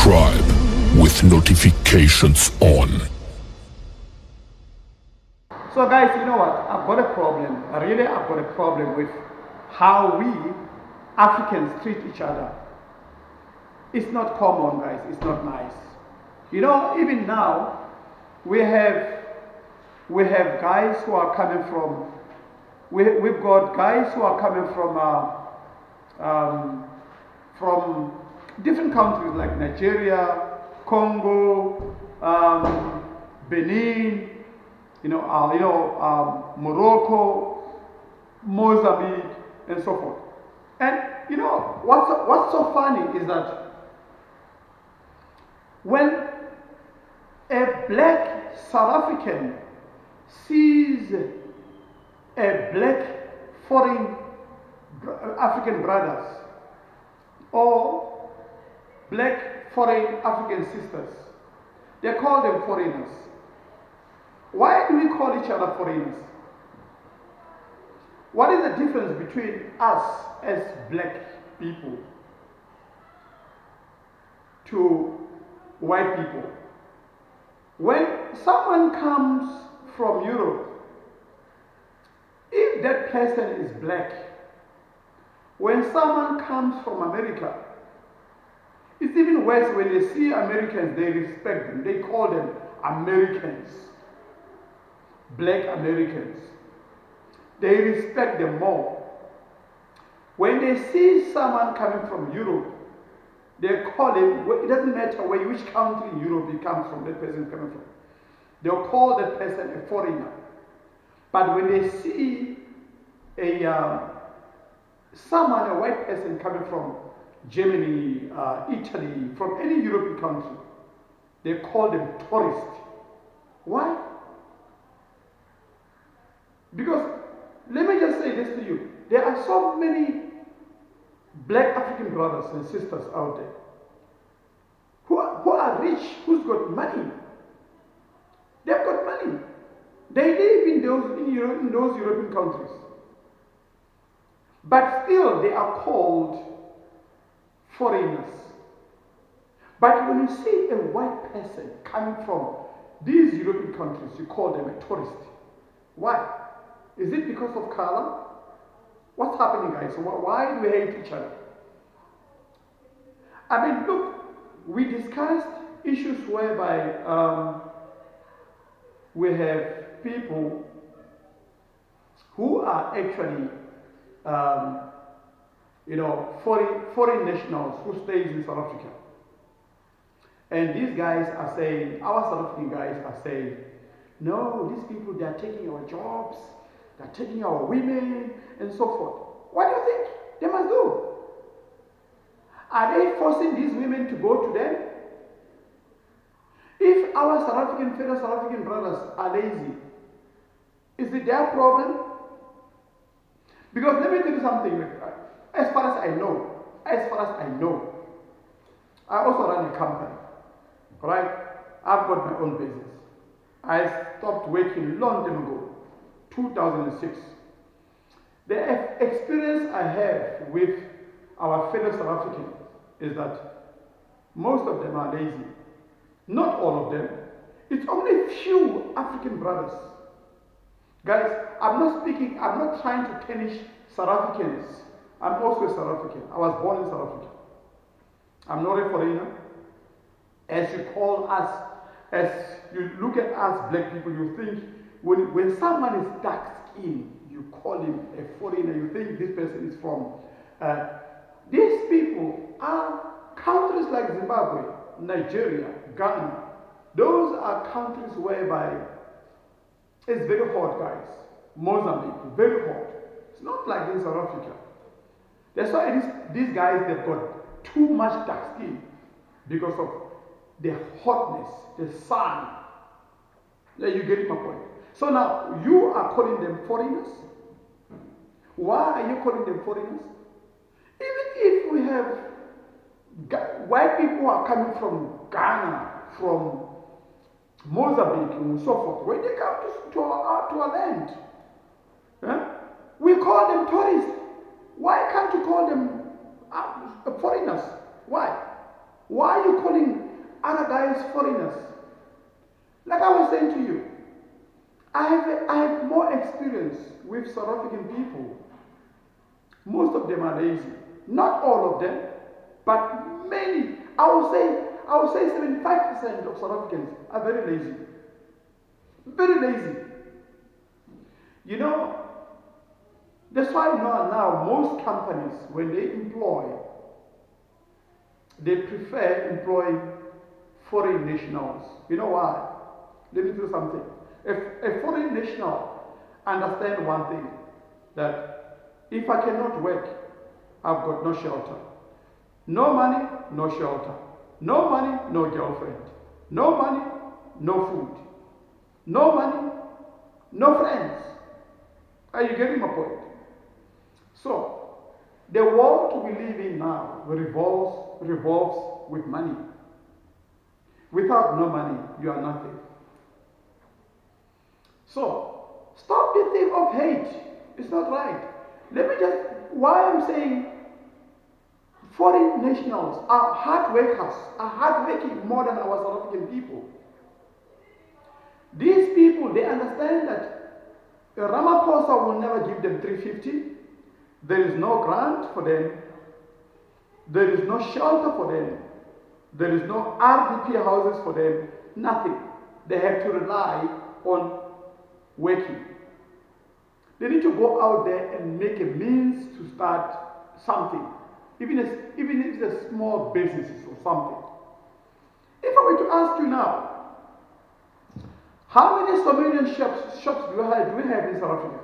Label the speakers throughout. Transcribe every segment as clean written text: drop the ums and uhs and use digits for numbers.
Speaker 1: subscribe with notifications on.
Speaker 2: So guys, you know what? I've got a problem. I've got a problem with how we Africans treat each other. It's not common, guys. It's not nice. You know, even now, we have guys who are coming from. We've got guys who are coming from different countries like Nigeria, Congo, Benin, Morocco, Mozambique, and so forth. And you know what's so funny is that when a black South African sees a black foreign African brothers or black foreign African sisters, they call them foreigners. Why do we call each other foreigners? What is the difference between us as black people to white people? When someone comes from Europe, if that person is black, when someone comes from America, it's even worse. When they see Americans, they respect them. They call them Americans, black Americans. They respect them more. When they see someone coming from Europe, they call him, it doesn't matter which country in Europe he comes from, that person is coming from. They'll call that person a foreigner. But when they see a white person coming from Germany, Italy, from any European country, they call them tourists. Why? Because, let me just say this to you, there are so many black African brothers and sisters out there who are rich, who's got money. They've got money. They live in those European countries. But still they are called foreigners. But when you see a white person coming from these European countries, you call them a tourist. Why? Is it because of color? What's happening, guys? Why do we hate each other? I mean, look, we discussed issues whereby we have people who are actually, foreign nationals who stays in South Africa. And these guys are saying, our South African guys are saying, no, these people, they are taking our jobs, they are taking our women, and so forth. What do you think they must do? Are they forcing these women to go to them? If our fellow South African brothers are lazy, is it their problem? Because let me tell you something, as far as I know, I also run a company, right? I've got my own business. I stopped working long time ago, 2006. The experience I have with our fellow South Africans is that most of them are lazy. Not all of them. It's only few African brothers. Guys, I'm not trying to punish South Africans. I'm also a South African. I was born in South Africa. I'm not a foreigner. As you call us, as you look at us black people, you think when someone is dark skinned, you call him a foreigner, you think this person is from. These people are countries like Zimbabwe, Nigeria, Ghana. Those are countries whereby it's very hot, guys. Mozambique, very hot. It's not like in South Africa. That's why these guys, they've got too much dark skin because of the hotness, the sun. Yeah, you get my point. So now, you are calling them foreigners? Why are you calling them foreigners? Even if we have white people who are coming from Ghana, from Mozambique, and so forth, when they come to our land, we call them tourists. Why can't you call them foreigners? Why? Why are you calling other guys foreigners. Like I was saying to you, I have more experience with South African people. Most of them are lazy. Not all of them, but many. I would say 75% of South Africans are very lazy. Very lazy. You know, that's why now most companies, when they employ, they prefer employing foreign nationals. You know why? Let me do something. If a foreign national understand one thing, that if I cannot work, I've got no shelter. No money, no shelter. No money, no girlfriend. No money, no food. No money, no friends. Are you getting my point? So, the world we live in now revolves with money. Without no money, you are nothing. So, stop the thing of hate. It's not right. Why I'm saying foreign nationals are hard workers, are hardworking more than our South African people. These people, they understand that Ramaphosa will never give them 350. There is no grant for them. There is no shelter for them. There is no RDP houses for them. Nothing. They have to rely on working. They need to go out there and make a means to start something. Even if it's small businesses or something. If I were to ask you now, how many Somalian shops do we have in South Africa?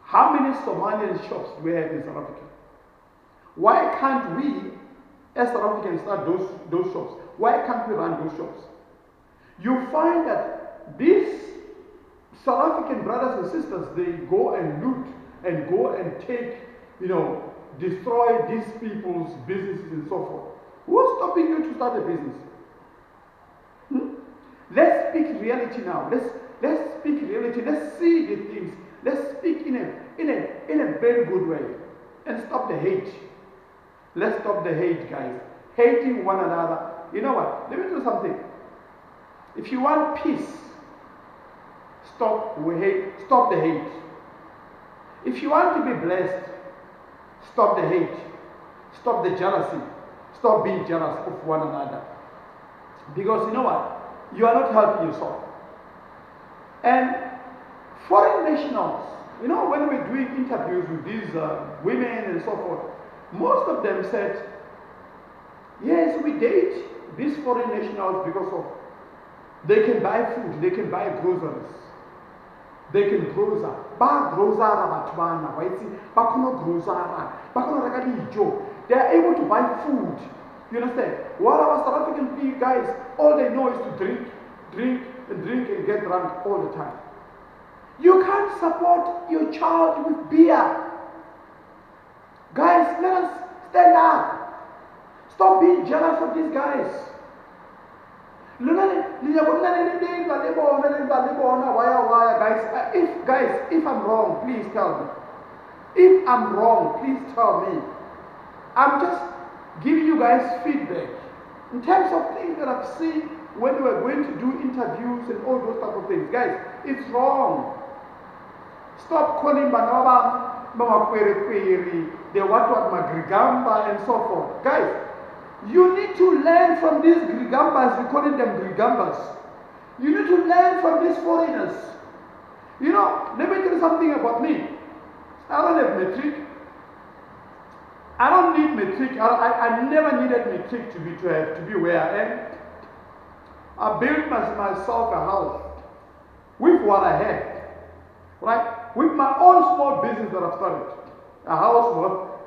Speaker 2: How many Somalian shops do we have in South Africa? Why can't we, as South Africans, start those shops? Why can't we run those shops? You find that these South African brothers and sisters, they go and loot and go and take, destroy these people's businesses and so forth. Who's stopping you to start a business? Let's speak reality now. Let's speak reality. Let's see the things. Let's speak in a very good way and stop the hate. Let's stop the hate, guys. Hating one another. You know what? Let me do something. If you want peace, stop the hate. If you want to be blessed, stop the hate. Stop the jealousy. Stop being jealous of one another. Because you know what? You are not helping yourself. And foreign nationals, when we're doing interviews with these women and so forth, most of them said, yes, we date these foreign nationals because of they can buy food, they can buy groceries, they can grocer. They are able to buy food. You understand? While our South African guys, all they know is to drink and get drunk all the time. You can't support your child with beer. Guys, let us stand up. Stop being jealous of these guys. Guys, if I'm wrong, please tell me. If I'm wrong, please tell me. I'm just giving you guys feedback in terms of things that I've seen when we were going to do interviews and all those type of things. Guys, it's wrong. Stop calling Banaba, Mama Kweri, the what Magrigamba and so forth. Guys, you need to learn from these Grigambas. We're calling them Grigambas. You need to learn from these foreigners. Let me tell you something about me. I don't have metric. I don't need metric. I never needed metric to be where I am. I built myself a house with what I had, right? With my own small business that I've started, a house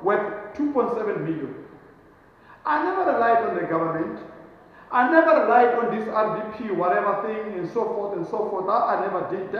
Speaker 2: worth 2.7 million. I never relied on the government. I never relied on this RDP, whatever thing, and so forth and so forth. I never did that.